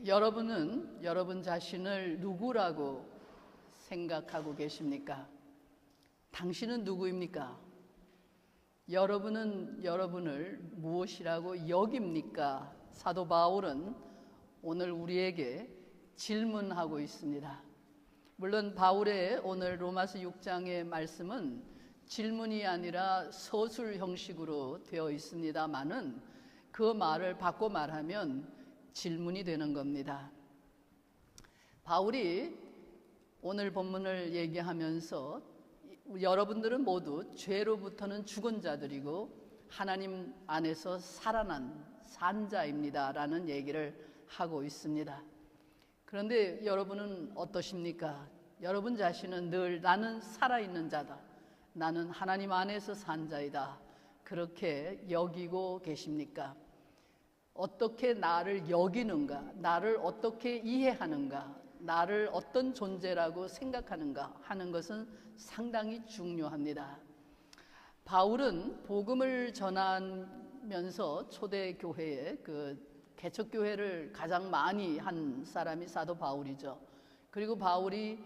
여러분은 여러분 자신을 누구라고 생각하고 계십니까? 당신은 누구입니까? 여러분은 여러분을 무엇이라고 여깁니까? 사도 바울은 오늘 우리에게 질문하고 있습니다. 물론 바울의 오늘 로마서 6장의 말씀은 질문이 아니라 서술 형식으로 되어 있습니다만은 그 말을 바꿔 말하면 질문이 되는 겁니다. 바울이 오늘 본문을 얘기하면서 여러분들은 모두 죄로부터는 죽은 자들이고 하나님 안에서 살아난 산자입니다 라는 얘기를 하고 있습니다. 그런데 여러분은 어떠십니까? 여러분 자신은 늘 나는 살아있는 자다, 나는 하나님 안에서 산 자이다, 그렇게 여기고 계십니까? 어떻게 나를 여기는가, 나를 어떻게 이해하는가, 나를 어떤 존재라고 생각하는가 하는 것은 상당히 중요합니다. 바울은 복음을 전하면서 초대교회에 개척교회를 가장 많이 한 사람이 사도 바울이죠. 그리고 바울이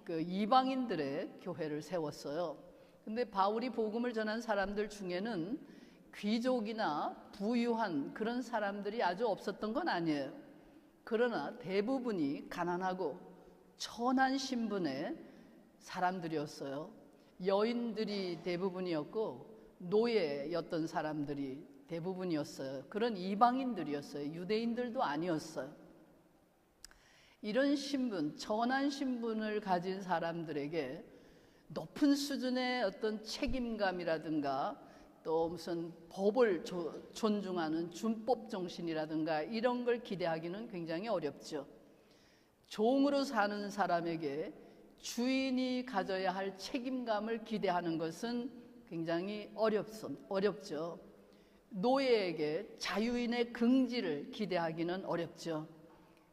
이방인들의 교회를 세웠어요. 근데 바울이 복음을 전한 사람들 중에는 귀족이나 부유한 그런 사람들이 아주 없었던 건 아니에요. 그러나 대부분이 가난하고 천한 신분의 사람들이었어요. 여인들이 대부분이었고 노예였던 사람들이 대부분이었어요. 그런 이방인들이었어요. 유대인들도 아니었어요. 이런 신분, 천한 신분을 가진 사람들에게 높은 수준의 어떤 책임감이라든가 또 무슨 법을 존중하는 준법 정신이라든가 이런 걸 기대하기는 굉장히 어렵죠. 종으로 사는 사람에게 주인이 가져야 할 책임감을 기대하는 것은 굉장히 어렵죠. 노예에게 자유인의 긍지를 기대하기는 어렵죠.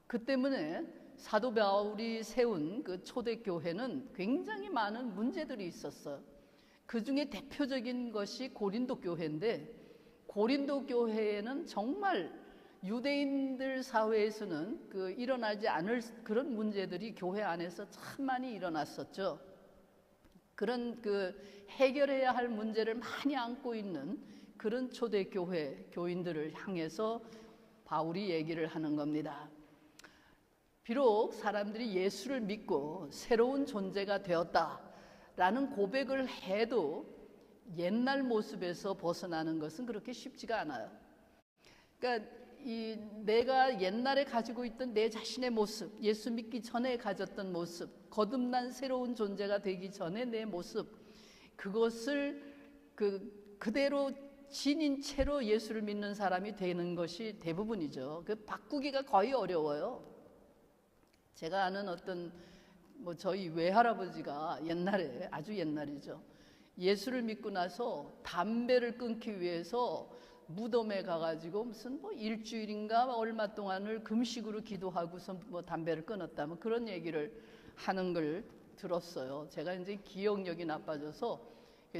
그 때문에 사도 바울이 세운 그 초대교회는 굉장히 많은 문제들이 있었어요. 그 중에 대표적인 것이 고린도 교회인데, 고린도 교회에는 정말 유대인들 사회에서는 일어나지 않을 그런 문제들이 교회 안에서 참 많이 일어났었죠. 그런 해결해야 할 문제를 많이 안고 있는 그런 초대교회 교인들을 향해서 바울이 얘기를 하는 겁니다. 비록 사람들이 예수를 믿고 새로운 존재가 되었다라는 고백을 해도 옛날 모습에서 벗어나는 것은 그렇게 쉽지가 않아요. 그러니까 내가 옛날에 가지고 있던 내 자신의 모습, 예수 믿기 전에 가졌던 모습, 거듭난 새로운 존재가 되기 전에 내 모습, 그것을 그대로 지닌 채로 예수를 믿는 사람이 되는 것이 대부분이죠. 바꾸기가 거의 어려워요. 제가 아는 저희 외할아버지가 옛날에, 아주 옛날이죠, 예수를 믿고 나서 담배를 끊기 위해서 무덤에 가가지고 무슨 일주일인가 얼마 동안을 금식으로 기도하고서 담배를 끊었다, 그런 얘기를 하는 걸 들었어요. 제가 이제 기억력이 나빠져서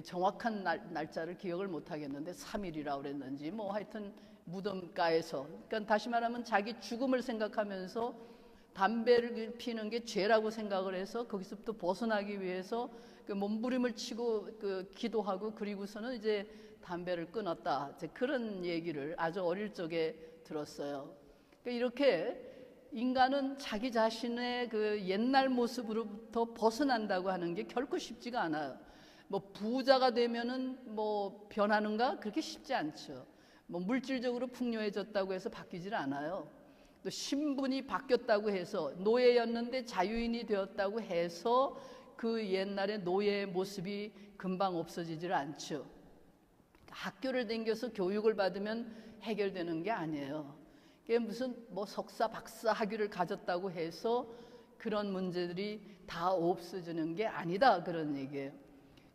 정확한 날짜를 기억을 못 하겠는데 3일이라고 그랬는지 하여튼 무덤가에서, 그러니까 다시 말하면 자기 죽음을 생각하면서 담배를 피는 게 죄라고 생각을 해서 거기서부터 벗어나기 위해서 몸부림을 치고 기도하고 그리고서는 이제 담배를 끊었다, 그런 얘기를 아주 어릴 적에 들었어요. 그러니까 이렇게 인간은 자기 자신의 옛날 모습으로부터 벗어난다고 하는 게 결코 쉽지가 않아요. 부자가 되면은 변하는가? 그렇게 쉽지 않죠. 물질적으로 풍요해졌다고 해서 바뀌질 않아요. 또 신분이 바뀌었다고 해서, 노예였는데 자유인이 되었다고 해서 그 옛날의 노예의 모습이 금방 없어지질 않죠. 학교를 다녀서 교육을 받으면 해결되는 게 아니에요. 그게 무슨 석사, 박사 학위를 가졌다고 해서 그런 문제들이 다 없어지는 게 아니다, 그런 얘기예요.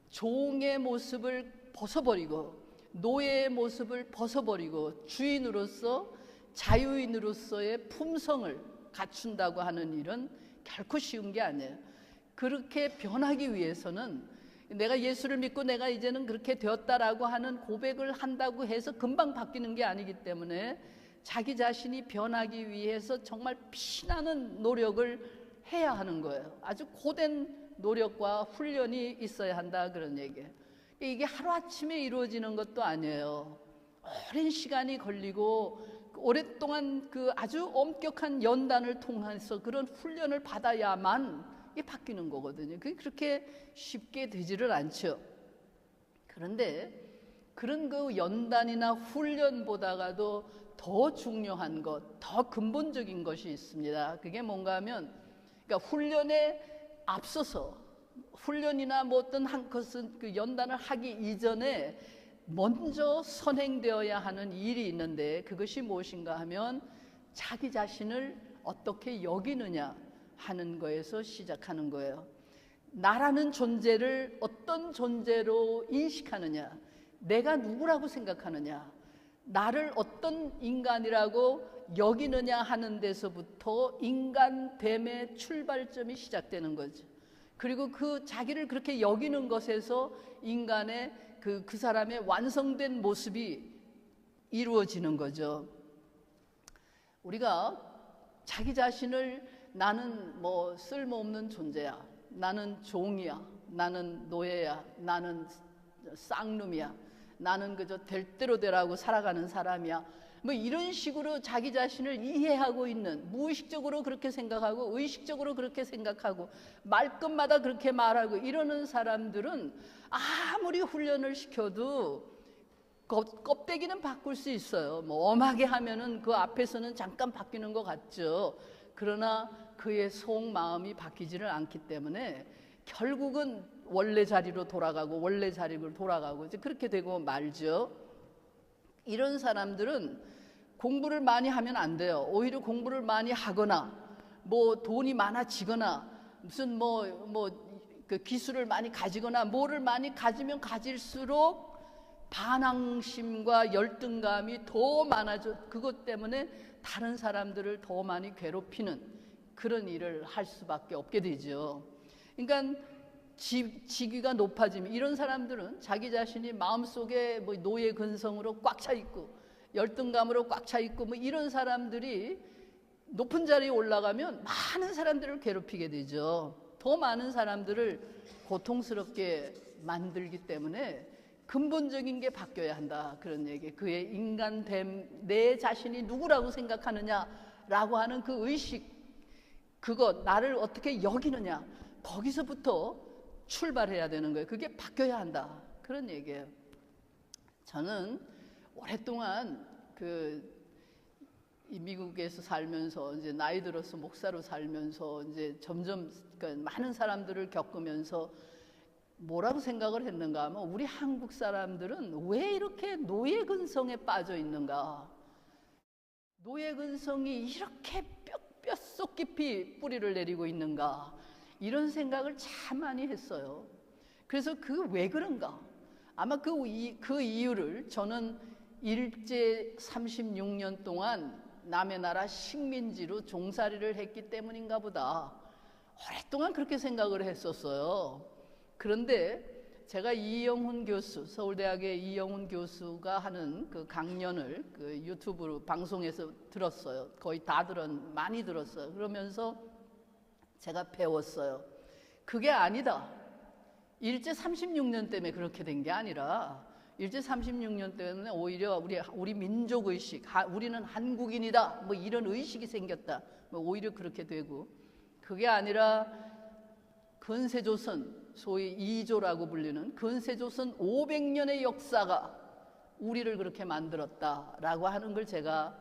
종의 모습을 벗어버리고 노예의 모습을 벗어버리고 주인으로서, 자유인으로서의 품성을 갖춘다고 하는 일은 결코 쉬운 게 아니에요. 그렇게 변하기 위해서는 내가 예수를 믿고 내가 이제는 그렇게 되었다라고 하는 고백을 한다고 해서 금방 바뀌는 게 아니기 때문에 자기 자신이 변하기 위해서 정말 피나는 노력을 해야 하는 거예요. 아주 고된 노력과 훈련이 있어야 한다, 그런 얘기예요. 이게 하루아침에 이루어지는 것도 아니에요. 오랜 시간이 걸리고 오랫동안 그 아주 엄격한 연단을 통해서 그런 훈련을 받아야만 이게 바뀌는 거거든요. 그게 그렇게 쉽게 되지를 않죠. 그런데 그런 그 연단이나 훈련보다가도 더 중요한 것, 더 근본적인 것이 있습니다. 그게 뭔가 하면, 그러니까 훈련에 앞서서, 훈련이나 뭐 어떤 한 것은 그 연단을 하기 이전에 먼저 선행되어야 하는 일이 있는데, 그것이 무엇인가 하면 자기 자신을 어떻게 여기느냐 하는 거에서 시작하는 거예요. 나라는 존재를 어떤 존재로 인식하느냐, 내가 누구라고 생각하느냐, 나를 어떤 인간이라고 여기느냐 하는 데서부터 인간됨의 출발점이 시작되는 거죠. 그리고 그 자기를 그렇게 여기는 것에서 인간의 그 사람의 완성된 모습이 이루어지는 거죠. 우리가 자기 자신을 나는 뭐 쓸모없는 존재야, 나는 종이야, 나는 노예야, 나는 쌍놈이야, 나는 그저 될 대로 되라고 살아가는 사람이야, 뭐 이런 식으로 자기 자신을 이해하고 있는, 무의식적으로 그렇게 생각하고 의식적으로 그렇게 생각하고 말끝마다 그렇게 말하고 이러는 사람들은 아무리 훈련을 시켜도 껍데기는 바꿀 수 있어요. 뭐 엄하게 하면은 그 앞에서는 잠깐 바뀌는 것 같죠. 그러나 그의 속마음이 바뀌지를 않기 때문에 결국은 원래 자리로 돌아가고 원래 자리로 돌아가고 이제 그렇게 되고 말죠. 이런 사람들은 공부를 많이 하면 안 돼요. 오히려 공부를 많이 하거나 뭐 돈이 많아지거나 무슨 그 기술을 많이 가지거나 뭐를 많이 가지면 가질수록 반항심과 열등감이 더 많아져. 그것 때문에 다른 사람들을 더 많이 괴롭히는 그런 일을 할 수밖에 없게 되죠. 그러니까 직위가 높아지면 이런 사람들은 자기 자신이 마음속에 뭐 노예 근성으로 꽉 차 있고 열등감으로 꽉 차 있고 뭐 이런 사람들이 높은 자리에 올라가면 많은 사람들을 괴롭히게 되죠. 더 많은 사람들을 고통스럽게 만들기 때문에 근본적인 게 바뀌어야 한다, 그런 얘기. 그의 인간됨, 내 자신이 누구라고 생각하느냐라고 하는 그 의식, 그것, 나를 어떻게 여기느냐, 거기서부터 출발해야 되는 거예요. 그게 바뀌어야 한다, 그런 얘기예요. 저는 오랫동안 이 미국에서 살면서 이제 나이 들어서 목사로 살면서 이제 점점 그러니까 많은 사람들을 겪으면서 뭐라고 생각을 했는가 하면 우리 한국 사람들은 왜 이렇게 노예 근성에 빠져 있는가, 노예 근성이 이렇게 뼛속 깊이 뿌리를 내리고 있는가, 이런 생각을 참 많이 했어요. 그래서 왜 그런가, 아마 그 이유를 저는 일제 36년 동안 남의 나라 식민지로 종살이를 했기 때문인가 보다, 오랫동안 그렇게 생각을 했었어요. 그런데 제가 이영훈 교수, 서울대학의 이영훈 교수가 하는 그 강연을 그 유튜브로 방송에서 들었어요. 거의 많이 들었어요. 그러면서 제가 배웠어요. 그게 아니다. 일제 36년 때문에 그렇게 된 게 아니라 일제 36년 때문에 오히려 우리 민족의식, 우리는 한국인이다, 뭐 이런 의식이 생겼다, 뭐 오히려 그렇게 되고, 그게 아니라 근세조선, 소위 이조라고 불리는 근세조선 500년의 역사가 우리를 그렇게 만들었다라고 하는 걸 제가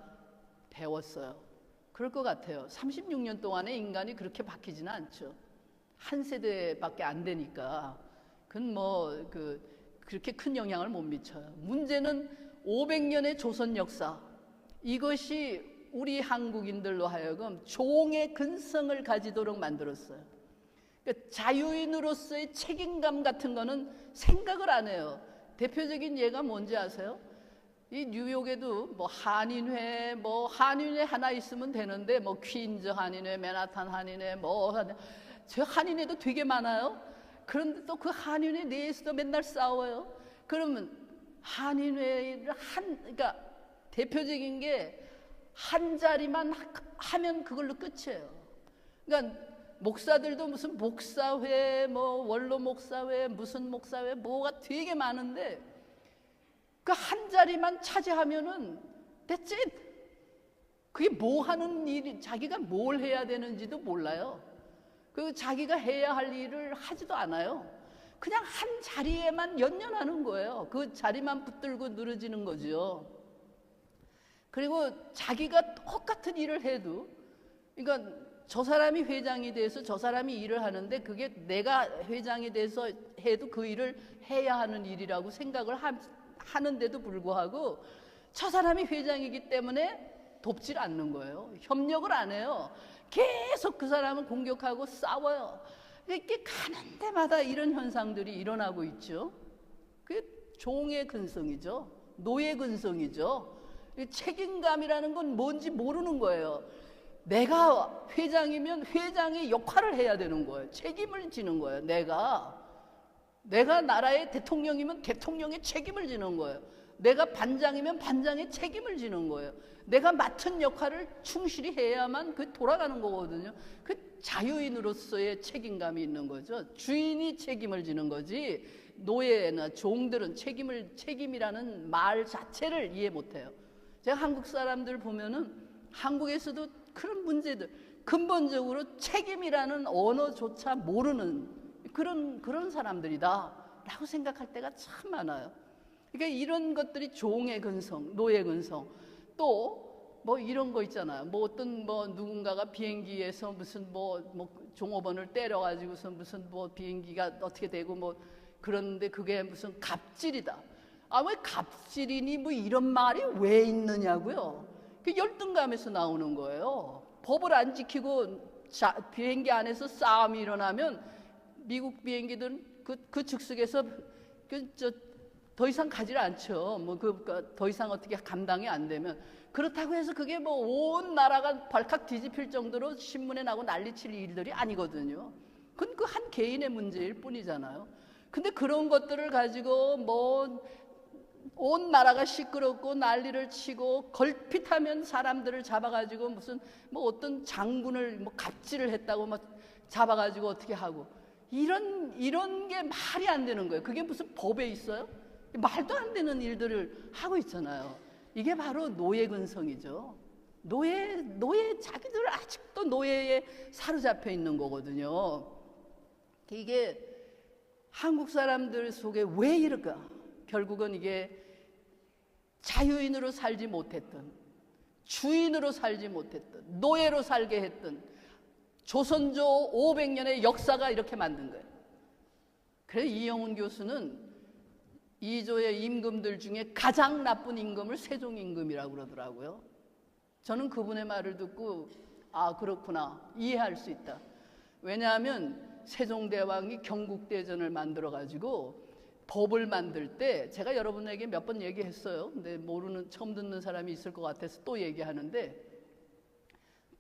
배웠어요. 그럴 것 같아요. 36년 동안에 인간이 그렇게 바뀌지는 않죠. 한 세대밖에 안 되니까 그건 그렇게 큰 영향을 못 미쳐요. 문제는 500년의 조선 역사, 이것이 우리 한국인들로 하여금 종의 근성을 가지도록 만들었어요. 그러니까 자유인으로서의 책임감 같은 거는 생각을 안 해요. 대표적인 예가 뭔지 아세요? 이 뉴욕에도 한인회 하나 있으면 되는데 퀸즈 한인회, 맨하탄 한인회, 저 한인회도 되게 많아요. 그런데 또 그 한인회 내에서도 맨날 싸워요. 그러면 한인회를 그러니까 대표적인 게 한 자리만 하면 그걸로 끝이에요. 그러니까 목사들도 무슨 목사회, 뭐 원로 목사회, 무슨 목사회, 뭐가 되게 많은데 그 한 자리만 차지하면은 that's it. 그게 뭐 하는 일이, 자기가 뭘 해야 되는지도 몰라요. 그 자기가 해야 할 일을 하지도 않아요. 그냥 한 자리에만 연연하는 거예요. 그 자리만 붙들고 늘어지는 거죠. 그리고 자기가 똑같은 일을 해도, 그러니까 저 사람이 회장이 돼서 저 사람이 일을 하는데 그게 내가 회장이 돼서 해도 그 일을 해야 하는 일이라고 생각을 하는데도 불구하고 저 사람이 회장이기 때문에 돕질 않는 거예요. 협력을 안 해요. 계속 그 사람을 공격하고 싸워요. 이렇게 가는 데마다 이런 현상들이 일어나고 있죠. 그게 종의 근성이죠. 노예 근성이죠. 책임감이라는 건 뭔지 모르는 거예요. 내가 회장이면 회장의 역할을 해야 되는 거예요. 책임을 지는 거예요. 내가 나라의 대통령이면 대통령의 책임을 지는 거예요. 내가 반장이면 반장의 책임을 지는 거예요. 내가 맡은 역할을 충실히 해야만 그 돌아가는 거거든요. 그 자유인으로서의 책임감이 있는 거죠. 주인이 책임을 지는 거지 노예나 종들은 책임이라는 말 자체를 이해 못해요. 제가 한국 사람들 보면은 한국에서도 그런 문제들, 근본적으로 책임이라는 언어조차 모르는 그런 사람들이다라고 생각할 때가 참 많아요. 그러니까 이런 것들이 종의 근성, 노예 근성, 또 뭐 이런 거 있잖아요. 뭐 어떤 뭐 누군가가 비행기에서 무슨 뭐 종업원을 때려가지고서 무슨 뭐 비행기가 어떻게 되고 뭐 그런데 그게 무슨 갑질이다. 아, 왜 갑질이니 뭐 이런 말이 왜 있느냐고요. 그 열등감에서 나오는 거예요. 법을 안 지키고 비행기 안에서 싸움이 일어나면 미국 비행기들은 그 즉석에서 더 이상 가지를 않죠. 뭐 더 이상 어떻게 감당이 안 되면. 그렇다고 해서 그게 뭐 온 나라가 발칵 뒤집힐 정도로 신문에 나고 난리칠 일들이 아니거든요. 그건 그 한 개인의 문제일 뿐이잖아요. 근데 그런 것들을 가지고 뭐 온 나라가 시끄럽고 난리를 치고 걸핏하면 사람들을 잡아가지고 무슨 뭐 어떤 장군을 뭐 갑질을 했다고 막 잡아가지고 어떻게 하고 이런 게 말이 안 되는 거예요. 그게 무슨 법에 있어요? 말도 안 되는 일들을 하고 있잖아요. 이게 바로 노예 근성이죠. 노예 자기들 아직도 노예에 사로잡혀 있는 거거든요. 이게 한국 사람들 속에 왜 이럴까? 결국은 이게 자유인으로 살지 못했던, 주인으로 살지 못했던, 노예로 살게 했던 조선조 500년의 역사가 이렇게 만든 거예요. 그래서 이영훈 교수는 이조의 임금들 중에 가장 나쁜 임금을 세종임금이라고 그러더라고요. 저는 그분의 말을 듣고 아, 그렇구나, 이해할 수 있다. 왜냐하면 세종대왕이 경국대전을 만들어가지고 법을 만들 때 제가 여러분에게 몇 번 얘기했어요. 근데 처음 듣는 사람이 있을 것 같아서 또 얘기하는데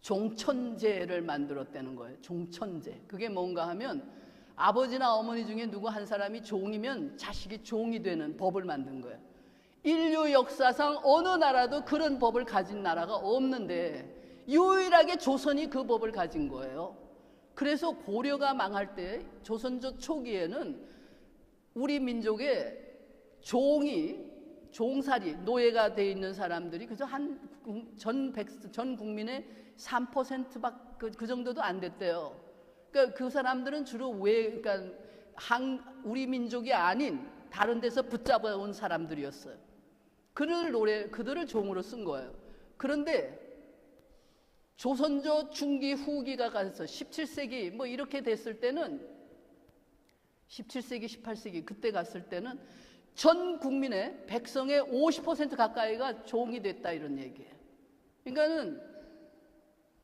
종천제를 만들었다는 거예요. 종천제. 그게 뭔가 하면 아버지나 어머니 중에 누구 한 사람이 종이면 자식이 종이 되는 법을 만든 거예요. 인류 역사상 어느 나라도 그런 법을 가진 나라가 없는데 유일하게 조선이 그 법을 가진 거예요. 그래서 고려가 망할 때 조선조 초기에는 우리 민족의 종살이, 노예가 돼 있는 사람들이 그저 전 국민의 3% 그 정도도 안 됐대요. 그러니까 그 사람들은 주로 그러니까 우리 민족이 아닌 다른 데서 붙잡아 온 사람들이었어요. 그들을 종으로 쓴 거예요. 그런데 조선조 중기 후기가 가서 17세기 뭐 이렇게 됐을 때는 17세기, 18세기 그때 갔을 때는 전 국민의 백성의 50% 가까이가 종이 됐다 이런 얘기예요. 그러니까는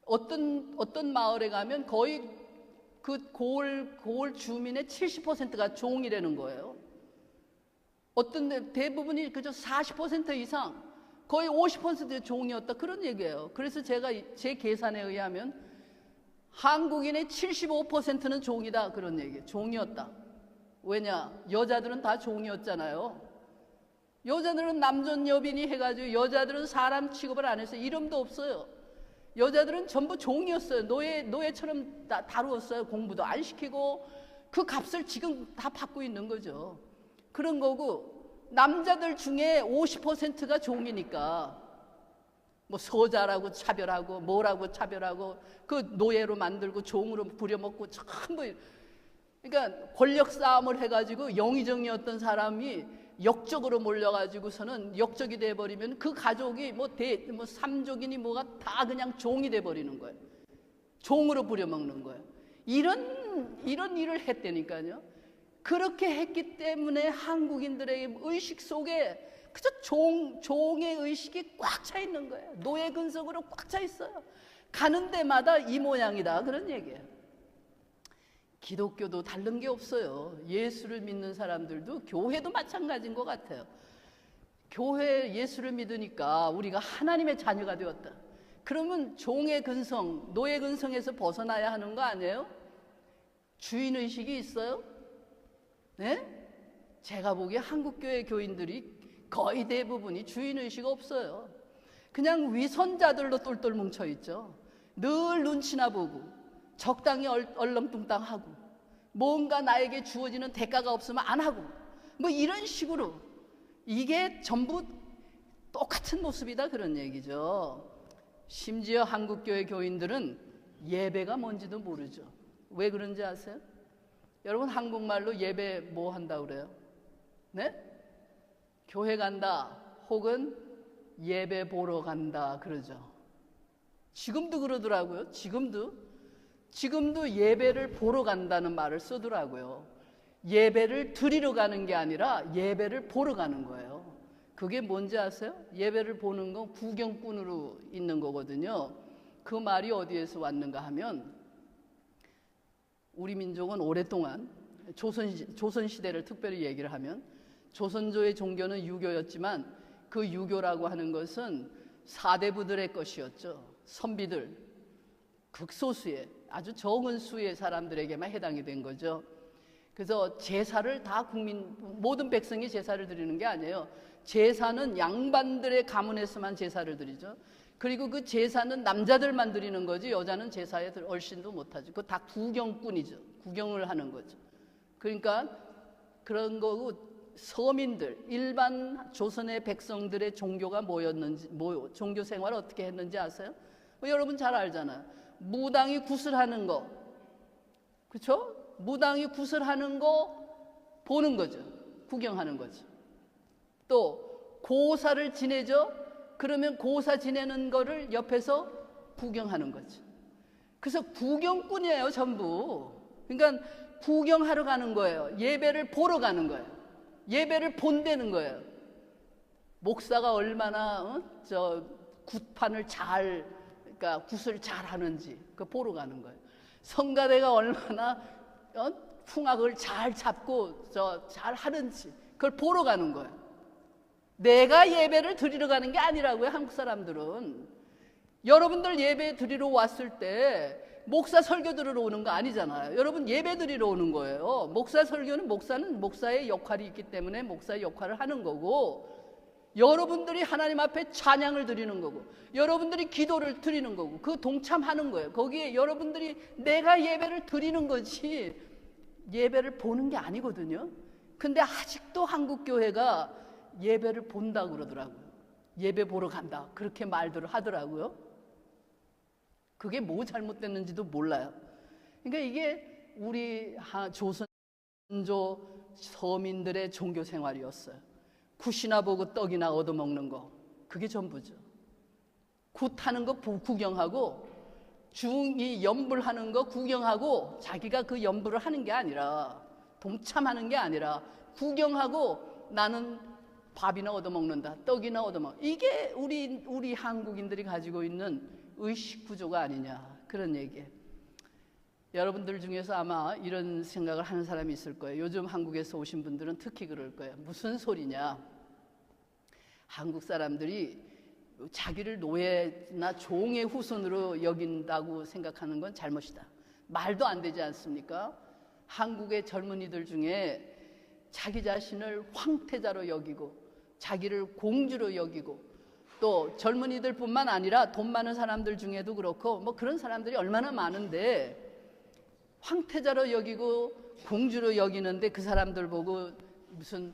어떤 마을에 가면 거의 그 고을 주민의 70%가 종이라는 거예요. 대부분이 그저 40% 이상 거의 50%의 종이었다 그런 얘기예요. 그래서 제 계산에 의하면 한국인의 75%는 종이다 그런 얘기예요. 종이었다. 왜냐? 여자들은 다 종이었잖아요. 여자들은 남존 여빈이 해가지고 여자들은 사람 취급을 안 해서 이름도 없어요. 여자들은 전부 종이었어요. 노예처럼 다루었어요. 공부도 안 시키고 그 값을 지금 다 받고 있는 거죠. 그런 거고 남자들 중에 50%가 종이니까 뭐 서자라고 차별하고 뭐라고 차별하고 그 노예로 만들고 종으로 부려먹고 전부 그러니까 권력 싸움을 해가지고 영의정이었던 사람이 역적으로 몰려가지고서는 역적이 돼버리면 그 가족이 뭐 삼족이니 뭐가 다 그냥 종이 돼버리는 거예요. 종으로 부려먹는 거예요. 이런 일을 했다니까요. 그렇게 했기 때문에 한국인들의 의식 속에 그저 종의 의식이 꽉 차 있는 거예요. 노예 근성으로 꽉 차 있어요. 가는 데마다 이 모양이다 그런 얘기예요. 기독교도 다른 게 없어요. 예수를 믿는 사람들도 교회도 마찬가지인 것 같아요. 교회 예수를 믿으니까 우리가 하나님의 자녀가 되었다. 그러면 종의 근성, 노예 근성에서 벗어나야 하는 거 아니에요? 주인의식이 있어요? 네? 제가 보기에 한국교회 교인들이 거의 대부분이 주인의식 없어요. 그냥 위선자들로 똘똘 뭉쳐있죠. 늘 눈치나 보고 적당히 얼렁뚱땅하고 뭔가 나에게 주어지는 대가가 없으면 안 하고 뭐 이런 식으로 이게 전부 똑같은 모습이다 그런 얘기죠. 심지어 한국교회 교인들은 예배가 뭔지도 모르죠. 왜 그런지 아세요? 여러분 한국말로 예배 뭐 한다고 그래요? 네? 교회 간다 혹은 예배 보러 간다 그러죠. 지금도 그러더라고요. 지금도 예배를 보러 간다는 말을 쓰더라고요. 예배를 드리러 가는 게 아니라 예배를 보러 가는 거예요. 그게 뭔지 아세요? 예배를 보는 건 구경꾼으로 있는 거거든요. 그 말이 어디에서 왔는가 하면 우리 민족은 오랫동안 조선시대를 특별히 얘기를 하면 조선조의 종교는 유교였지만 그 유교라고 하는 것은 사대부들의 것이었죠. 선비들, 극소수의 아주 적은 수의 사람들에게만 해당이 된 거죠. 그래서 제사를 다 모든 백성이 제사를 드리는 게 아니에요. 제사는 양반들의 가문에서만 제사를 드리죠. 그리고 그 제사는 남자들만 드리는 거지 여자는 제사에 얼씬도 못하죠. 그거 다 구경꾼이죠. 구경을 하는 거죠. 그러니까 그런 거고 서민들, 일반 조선의 백성들의 종교가 뭐였는지, 종교 생활을 어떻게 했는지 아세요? 여러분 잘 알잖아요. 무당이 구슬하는 거, 그렇죠? 무당이 구슬하는 거 보는 거죠. 구경하는 거죠. 또 고사를 지내죠. 그러면 고사 지내는 거를 옆에서 구경하는 거죠. 그래서 구경꾼이에요, 전부. 그러니까 구경하러 가는 거예요. 예배를 보러 가는 거예요. 예배를 본다는 거예요. 목사가 얼마나 굿판을 그러니까 굿을 잘 하는지 그 보러 가는 거예요. 성가대가 얼마나 풍악을 잘 잡고 잘 하는지 그걸 보러 가는 거예요. 내가 예배를 드리러 가는 게 아니라고요. 한국 사람들은 여러분들 예배 드리러 왔을 때 목사 설교 들으러 오는 거 아니잖아요. 여러분 예배 드리러 오는 거예요. 목사 설교는 목사는 목사의 역할이 있기 때문에 목사의 역할을 하는 거고 여러분들이 하나님 앞에 찬양을 드리는 거고 여러분들이 기도를 드리는 거고 그 동참하는 거예요. 거기에 여러분들이 내가 예배를 드리는 거지 예배를 보는 게 아니거든요. 근데 아직도 한국 교회가 예배를 본다고 그러더라고요. 예배 보러 간다 그렇게 말들을 하더라고요. 그게 뭐 잘못됐는지도 몰라요. 그러니까 이게 우리 조선조 서민들의 종교 생활이었어요. 굿이나 보고 떡이나 얻어먹는 거 그게 전부죠. 굿하는 거 구경하고 중이 연불하는 거 구경하고 자기가 그 연불을 하는 게 아니라 동참하는 게 아니라 구경하고 나는 밥이나 얻어먹는다 떡이나 얻어먹는다 이게 우리 한국인들이 가지고 있는 의식 구조가 아니냐 그런 얘기예요. 여러분들 중에서 아마 이런 생각을 하는 사람이 있을 거예요. 요즘 한국에서 오신 분들은 특히 그럴 거예요. 무슨 소리냐. 한국 사람들이 자기를 노예나 종의 후손으로 여긴다고 생각하는 건 잘못이다. 말도 안 되지 않습니까? 한국의 젊은이들 중에 자기 자신을 황태자로 여기고 자기를 공주로 여기고, 또 젊은이들뿐만 아니라 돈 많은 사람들 중에도 그렇고 뭐 그런 사람들이 얼마나 많은데 황태자로 여기고 공주로 여기는데 그 사람들 보고 무슨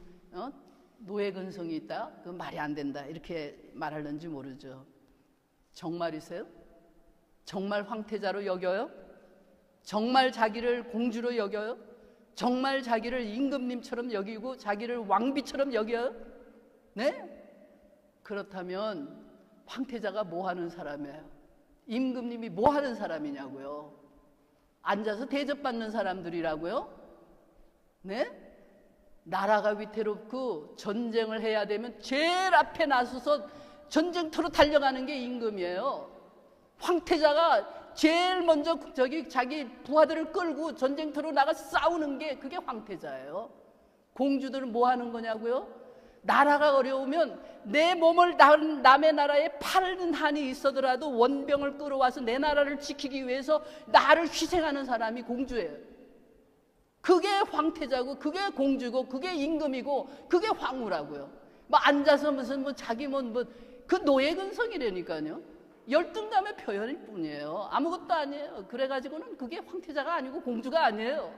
노예 근성이 있다? 그 말이 안 된다 이렇게 말하는지 모르죠. 정말이세요? 정말 황태자로 여겨요? 정말 자기를 공주로 여겨요? 정말 자기를 임금님처럼 여기고 자기를 왕비처럼 여겨요? 네? 그렇다면 황태자가 뭐 하는 사람이에요? 임금님이 뭐 하는 사람이냐고요? 앉아서 대접받는 사람들이라고요? 네? 나라가 위태롭고 전쟁을 해야 되면 제일 앞에 나서서 전쟁터로 달려가는 게 임금이에요. 황태자가 제일 먼저 자기 부하들을 끌고 전쟁터로 나가 싸우는 게 그게 황태자예요. 공주들은 뭐 하는 거냐고요? 나라가 어려우면 내 몸을 남의 나라에 파는 한이 있어더라도 원병을 끌어와서 내 나라를 지키기 위해서 나를 희생하는 사람이 공주예요. 그게 황태자고 그게 공주고 그게 임금이고 그게 황후라고요. 뭐 앉아서 무슨 뭐 자기 그 노예 근성이라니까요. 열등감의 표현일 뿐이에요. 아무것도 아니에요. 그래가지고는 그게 황태자가 아니고 공주가 아니에요.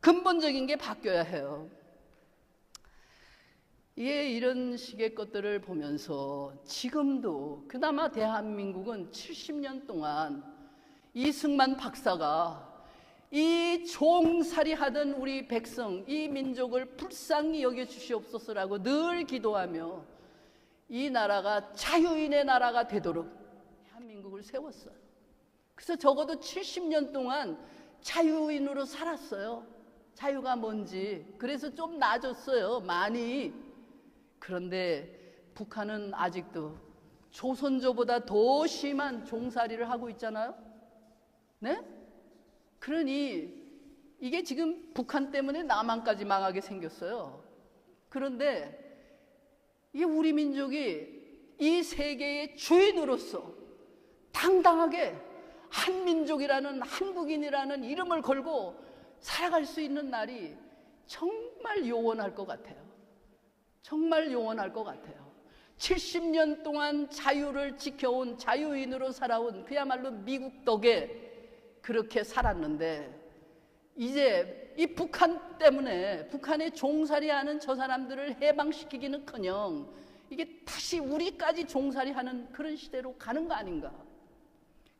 근본적인 게 바뀌어야 해요. 이런 식의 것들을 보면서 지금도 그나마 대한민국은 70년 동안 이승만 박사가 이 종살이 하던 우리 백성, 이 민족을 불쌍히 여겨주시옵소서라고 늘 기도하며 이 나라가 자유인의 나라가 되도록 대한민국을 세웠어요. 그래서 적어도 70년 동안 자유인으로 살았어요. 자유가 뭔지. 그래서 좀 나아졌어요. 많이. 그런데 북한은 아직도 조선조보다 더 심한 종살이를 하고 있잖아요. 네? 그러니 이게 지금 북한 때문에 남한까지 망하게 생겼어요. 그런데 이 우리 민족이 이 세계의 주인으로서 당당하게 한민족이라는 한국인이라는 이름을 걸고 살아갈 수 있는 날이 정말 요원할 것 같아요. 정말 요원할 것 같아요. 70년 동안 자유를 지켜온 자유인으로 살아온 그야말로 미국 덕에 그렇게 살았는데 이제 이 북한 때문에 북한에 종살이하는 저 사람들을 해방시키기는커녕 이게 다시 우리까지 종살이하는 그런 시대로 가는 거 아닌가.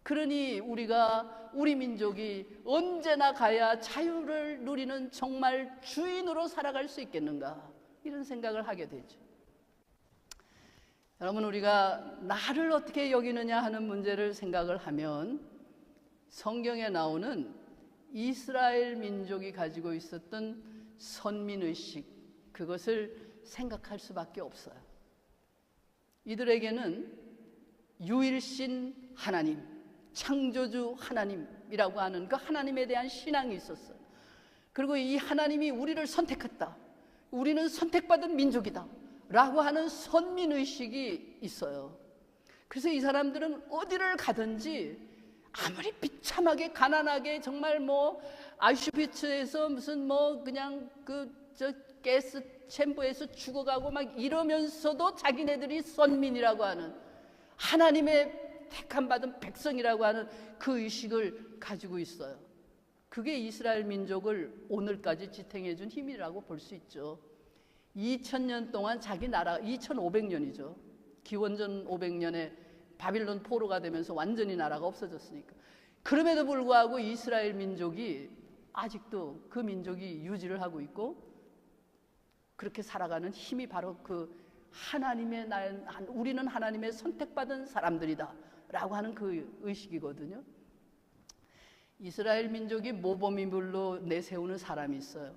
그러니 우리 민족이 언제나 가야 자유를 누리는 정말 주인으로 살아갈 수 있겠는가 이런 생각을 하게 되죠. 여러분, 우리가 나를 어떻게 여기느냐 하는 문제를 생각을 하면 성경에 나오는 이스라엘 민족이 가지고 있었던 선민의식, 그것을 생각할 수밖에 없어요. 이들에게는 유일신 하나님, 창조주 하나님이라고 하는 그 하나님에 대한 신앙이 있었어요. 그리고 이 하나님이 우리를 선택했다, 우리는 선택받은 민족이다 라고 하는 선민의식이 있어요. 그래서 이 사람들은 어디를 가든지 아무리 비참하게 가난하게 정말 뭐 아우슈비츠에서 무슨 뭐 그냥 가스 챔버에서 죽어가고 막 이러면서도 자기네들이 선민이라고 하는 하나님의 택함 받은 백성이라고 하는 그 의식을 가지고 있어요. 그게 이스라엘 민족을 오늘까지 지탱해 준 힘이라고 볼 수 있죠. 2000년 동안 자기 나라, 2500년이죠. 기원전 500년에 바빌론 포로가 되면서 완전히 나라가 없어졌으니까. 그럼에도 불구하고 이스라엘 민족이 아직도 그 민족이 유지를 하고 있고 그렇게 살아가는 힘이 바로 그 하나님의 우리는 하나님의 선택받은 사람들이다 라고 하는 그 의식이거든요. 이스라엘 민족이 모범인물로 내세우는 사람이 있어요.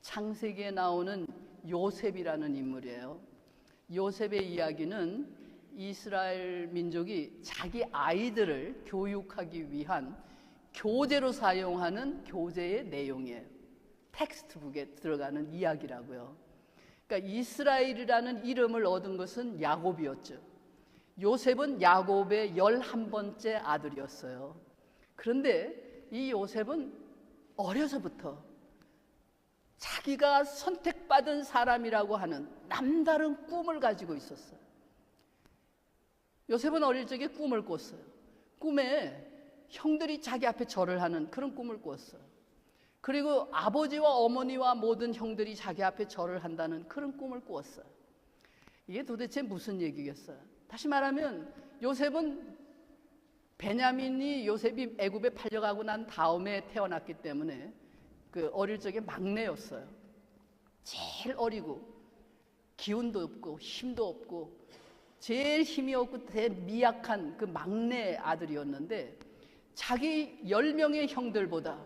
창세기에 나오는 요셉이라는 인물이에요. 요셉의 이야기는 이스라엘 민족이 자기 아이들을 교육하기 위한 교재로 사용하는 교재의 내용이에요. 텍스트북에 들어가는 이야기라고요. 그러니까 이스라엘이라는 이름을 얻은 것은 야곱이었죠. 요셉은 야곱의 11번째 아들이었어요. 그런데 이 요셉은 어려서부터 자기가 선택받은 사람이라고 하는 남다른 꿈을 가지고 있었어요. 요셉은 어릴 적에 꿈을 꿨어요. 꿈에 형들이 자기 앞에 절을 하는 그런 꿈을 꿨어요. 그리고 아버지와 어머니와 모든 형들이 자기 앞에 절을 한다는 그런 꿈을 꾸었어요. 이게 도대체 무슨 얘기겠어요? 다시 말하면 요셉은 요셉이 애굽에 팔려가고 난 다음에 태어났기 때문에 그 어릴 적에 막내였어요. 제일 어리고 기운도 없고 힘도 없고 제일 힘이 없고 제일 미약한 그 막내 아들이었는데 자기 10명의 형들보다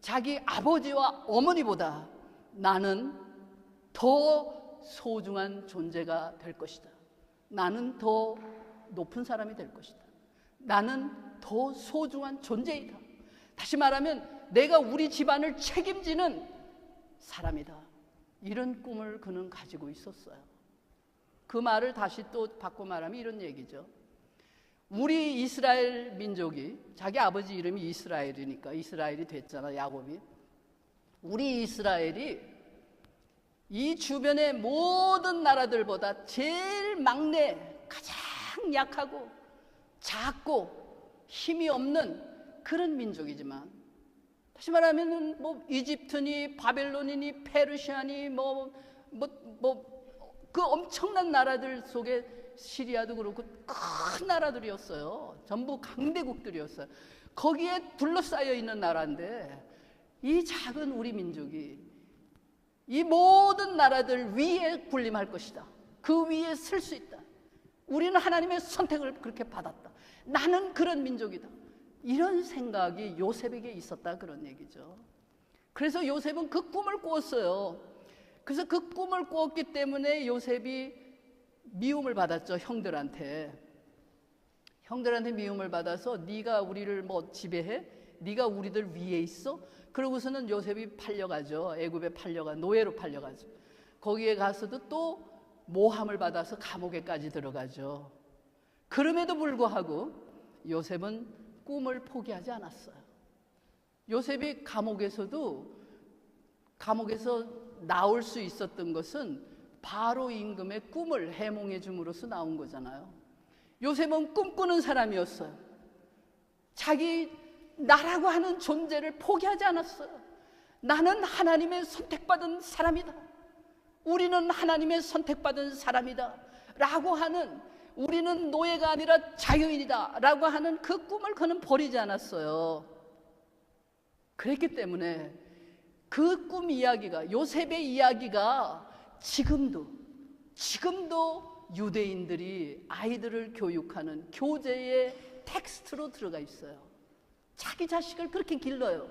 자기 아버지와 어머니보다 나는 더 소중한 존재가 될 것이다. 나는 더 높은 사람이 될 것이다. 나는 더 소중한 존재이다. 다시 말하면 내가 우리 집안을 책임지는 사람이다. 이런 꿈을 그는 가지고 있었어요. 그 말을 다시 또 바꿔 말하면 이런 얘기죠. 우리 이스라엘 민족이, 자기 아버지 이름이 이스라엘이니까 이스라엘이 됐잖아, 야곱이. 우리 이스라엘이 이 주변의 모든 나라들보다 제일 막내, 가장 약하고 작고 힘이 없는 그런 민족이지만, 다시 말하면 뭐 이집트니 바벨론이니 페르시아니 그 엄청난 나라들 속에 시리아도 그렇고 큰 나라들이었어요. 전부 강대국들이었어요. 거기에 둘러싸여 있는 나라인데 이 작은 우리 민족이 이 모든 나라들 위에 군림할 것이다. 그 위에 설 수 있다. 우리는 하나님의 선택을 그렇게 받았다. 나는 그런 민족이다. 이런 생각이 요셉에게 있었다, 그런 얘기죠. 그래서 요셉은 그 꿈을 꾸었어요. 그래서 그 꿈을 꾸었기 때문에 요셉이 미움을 받았죠. 형들한테 미움을 받아서 네가 우리를 뭐 지배해? 네가 우리들 위에 있어? 그러고서는 요셉이 팔려가죠. 애굽에 노예로 팔려가죠. 거기에 가서도 또 모함을 받아서 감옥에까지 들어가죠. 그럼에도 불구하고 요셉은 꿈을 포기하지 않았어요. 요셉이 감옥에서 나올 수 있었던 것은 바로 임금의 꿈을 해몽해 줌으로써 나온 거잖아요. 요셉은 꿈꾸는 사람이었어요. 자기 나라고 하는 존재를 포기하지 않았어요. 나는 하나님의 선택받은 사람이다. 우리는 하나님의 선택받은 사람이다 라고 하는, 우리는 노예가 아니라 자유인이다 라고 하는 그 꿈을 그는 버리지 않았어요. 그랬기 때문에 그 꿈 이야기가, 요셉의 이야기가 지금도 유대인들이 아이들을 교육하는 교재의 텍스트로 들어가 있어요. 자기 자식을 그렇게 길러요.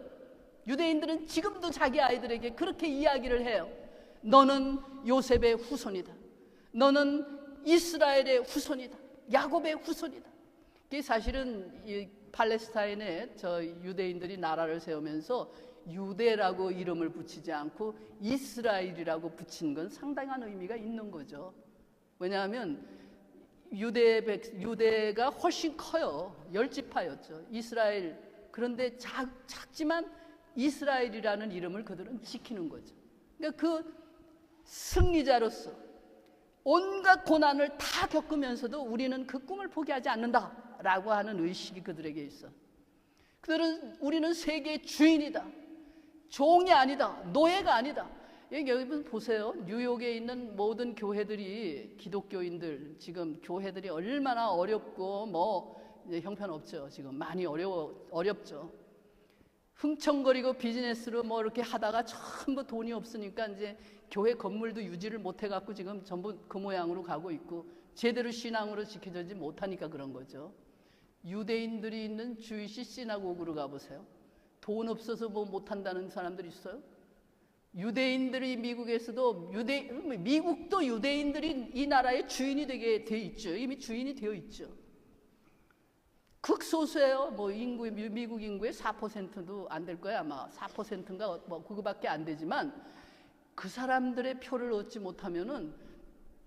유대인들은 지금도 자기 아이들에게 그렇게 이야기를 해요. 너는 요셉의 후손이다. 너는 이스라엘의 후손이다. 야곱의 후손이다. 이게 사실은 이 팔레스타인에 저 유대인들이 나라를 세우면서 유대라고 이름을 붙이지 않고 이스라엘이라고 붙인 건 상당한 의미가 있는 거죠. 왜냐하면 유대가 훨씬 커요. 10지파였죠. 이스라엘. 그런데 작지만 이스라엘이라는 이름을 그들은 지키는 거죠. 그러니까 그 승리자로서 온갖 고난을 다 겪으면서도 우리는 그 꿈을 포기하지 않는다라고 하는 의식이 그들에게 있어. 우리는 세계의 주인이다. 종이 아니다. 노예가 아니다. 여러분 보세요. 뉴욕에 있는 모든 교회들이, 기독교인들 지금 교회들이 얼마나 어렵고 이제 형편없죠. 지금 많이 어렵죠. 흥청거리고 비즈니스로 이렇게 하다가 전부 돈이 없으니까 이제 교회 건물도 유지를 못 해갖고 지금 전부 그 모양으로 가고 있고 제대로 신앙으로 지켜지지 못하니까 그런 거죠. 유대인들이 있는 주이시 시나고그로 가보세요. 돈 없어서 못한다는 사람들이 있어요? 유대인들이 미국에서도 미국도 유대인들이 이 나라의 주인이 되게 돼 있죠. 이미 주인이 되어 있죠. 극소수예요. 미국 인구의 4%도 안 될 거야. 아마 4%인가 그거밖에 안 되지만 그 사람들의 표를 얻지 못하면은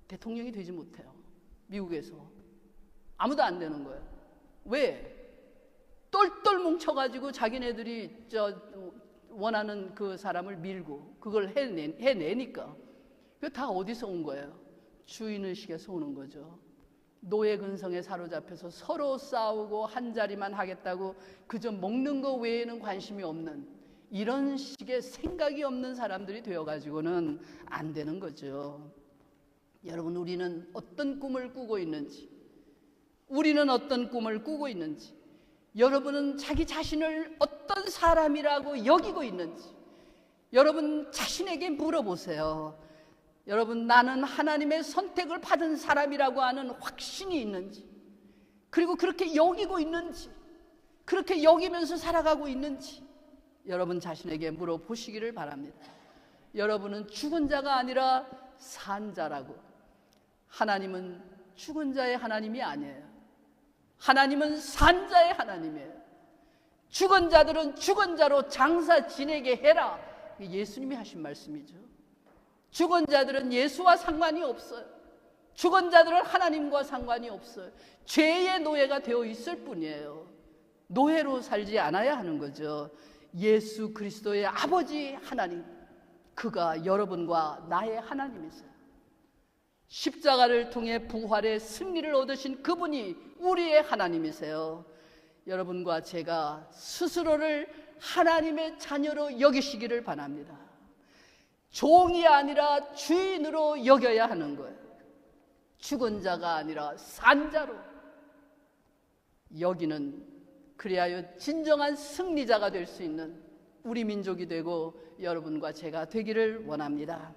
대통령이 되지 못해요. 미국에서 아무도 안 되는 거예요. 왜? 똘똘 뭉쳐가지고 자기네들이 원하는 그 사람을 밀고 그걸 해내니까 그 다 어디서 온 거예요? 주인의식에서 오는 거죠. 노예 근성에 사로잡혀서 서로 싸우고 한 자리만 하겠다고 그저 먹는 거 외에는 관심이 없는 이런 식의 생각이 없는 사람들이 되어가지고는 안 되는 거죠. 여러분, 우리는 어떤 꿈을 꾸고 있는지, 우리는 어떤 꿈을 꾸고 있는지, 여러분은 자기 자신을 어떤 사람이라고 여기고 있는지 여러분 자신에게 물어보세요. 여러분, 나는 하나님의 선택을 받은 사람이라고 하는 확신이 있는지, 그리고 그렇게 여기고 있는지, 그렇게 여기면서 살아가고 있는지 여러분 자신에게 물어보시기를 바랍니다. 여러분은 죽은 자가 아니라 산 자라고. 하나님은 죽은 자의 하나님이 아니에요. 하나님은 산 자의 하나님이에요. 죽은 자들은 죽은 자로 장사 지내게 해라. 예수님이 하신 말씀이죠. 죽은 자들은 예수와 상관이 없어요. 죽은 자들은 하나님과 상관이 없어요. 죄의 노예가 되어 있을 뿐이에요. 노예로 살지 않아야 하는 거죠. 예수 그리스도의 아버지 하나님, 그가 여러분과 나의 하나님이세요. 십자가를 통해 부활의 승리를 얻으신 그분이 우리의 하나님이세요. 여러분과 제가 스스로를 하나님의 자녀로 여기시기를 바랍니다. 종이 아니라 주인으로 여겨야 하는 거예요. 죽은 자가 아니라 산 자로 여기는, 그리하여 진정한 승리자가 될 수 있는 우리 민족이 되고 여러분과 제가 되기를 원합니다.